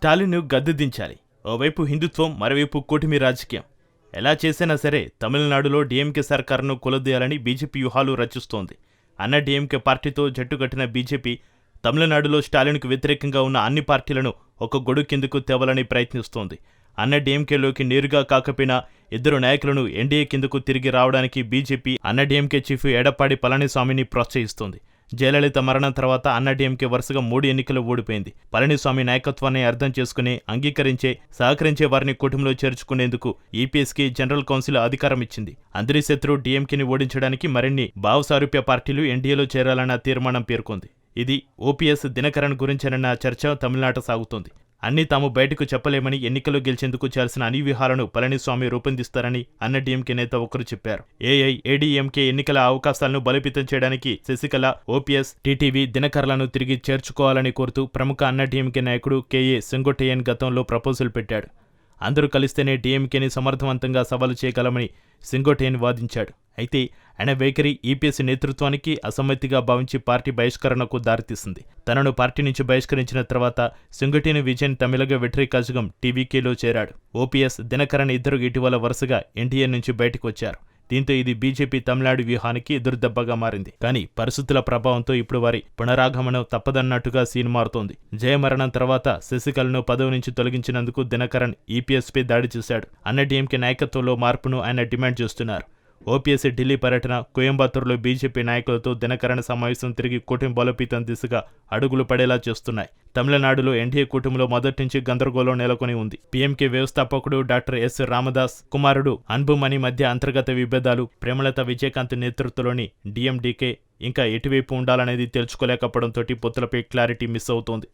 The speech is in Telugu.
స్టాలిన్ను గద్దె దించాలి. ఓవైపు హిందుత్వం, మరోవైపు కూటమి రాజకీయం. ఎలా చేసినా సరే తమిళనాడులో డీఎంకే సర్కారును కూలదీయాలని బీజేపీ వ్యూహాలు రచిస్తోంది. అన్న డీఎంకే పార్టీతో జట్టుకట్టిన బీజేపీ తమిళనాడులో స్టాలిన్కు వ్యతిరేకంగా ఉన్న అన్ని పార్టీలను ఒక గొడుగు కిందకు తేవాలని ప్రయత్నిస్తోంది. అన్న డీఎంకేలోకి నేరుగా కాకపోయినా ఇద్దరు నాయకులను ఎన్డీఏ కిందకు తిరిగి రావడానికి బీజేపీ అన్న డీఎంకే చీఫ్ ఎడప్పాడి పళనిస్వామిని ప్రోత్సహిస్తోంది. జయలలిత మరణం తర్వాత అన్న డీఎంకే వరుసగా 3 ఎన్నికలు ఓడిపోయింది. పళనిస్వామి నాయకత్వాన్ని అర్థం చేసుకుని అంగీకరించే, సహకరించే వారిని కూటమిలో చేర్చుకునేందుకు ఈపీఎస్కి జనరల్ కౌన్సిల్ అధికారం ఇచ్చింది. అందరి శత్రు డీఎంకేని ఓడించడానికి మరిన్ని భావసారూప్య పార్టీలు ఎన్డీఏలో చేరాలన్న తీర్మానం పేర్కొంది. ఇది ఓపీఎస్ దినకరన్ గురించేనన్న చర్చ తమిళనాట సాగుతోంది. అన్నీ తాము బయటకు చెప్పలేమని, ఎన్నికల్లో గెలిచేందుకు చేయాల్సిన అన్ని వ్యూహాలను పళనిస్వామి రూపొందిస్తారని అన్న డీఎంకే నేత ఒకరు చెప్పారు. ఏఐఏడీఎంకే ఎన్నికల అవకాశాలను బలోపేతం చేయడానికి శశికళ, ఓపీఎస్, టీటీవీ, దినకరన్లను తిరిగి చేర్చుకోవాలని కోరుతూ ప్రముఖ అన్న డీఎంకే నాయకుడు కేఏ సెంగోట్టయ్యన్ గతంలో ప్రపోజల్ పెట్టాడు. అందరూ కలిస్తేనే డీఎంకేని సమర్థవంతంగా సవాలు చేయగలమని సెంగోట్టయ్యన్ వాదించాడు. అయితే ఆయన వైఖరి ఈపీఎస్ నేతృత్వానికి అసమ్మతిగా భావించి పార్టీ బహిష్కరణకు దారితీసింది. తనను పార్టీ నుంచి బహిష్కరించిన తర్వాత సెంగోట్టయ్యన్ విజయన్ తమిళగ వ్యతిరేకజగం టీవీకేలో చేరాడు. ఓపీఎస్, దినకరన్ ఇద్దరు ఇటీవల వరుసగా ఎన్డీఏ నుంచి బయటకు వచ్చారు. దీంతో ఇది బీజేపీ తమిళనాడు వ్యూహానికి ఎదురుదెబ్బగా మారింది. కానీ పరిస్థితుల ప్రభావంతో ఇప్పుడు వారి పునరాగమనం తప్పదన్నట్టుగా సీన్ మారుతోంది. జయమరణం తర్వాత శశికళను పదవి నుంచి తొలగించినందుకు దినకరన్ ఈపీఎస్పై దాడి చేశాడు. అన్న డీఎంకే నాయకత్వంలో మార్పును ఆయన డిమాండ్ చేస్తున్నారు. ఓపీఎస్ ఢిల్లీ పర్యటన, కోయంబత్తూరులో బీజేపీ నాయకులతో దినకరన్ సమావేశం తిరిగి కూటమి బలోపేతం దిశగా అడుగులు పడేలా చేస్తున్నాయి. తమిళనాడులో ఎన్డీఏ కూటమిలో మొదటి నుంచి గందరగోళం నెలకొని ఉంది. పీఎంకే వ్యవస్థాపకుడు డాక్టర్ ఎస్ రామదాస్ కుమారుడు అన్బుమణి మధ్య అంతర్గత విభేదాలు, ప్రేమలత విజయకాంత్ నేతృత్వంలోని డీఎండీకే ఇంకా ఎటువైపు ఉండాలనేది తెలుసుకోలేకపోవడంతో పొత్తులపై క్లారిటీ మిస్ అవుతోంది.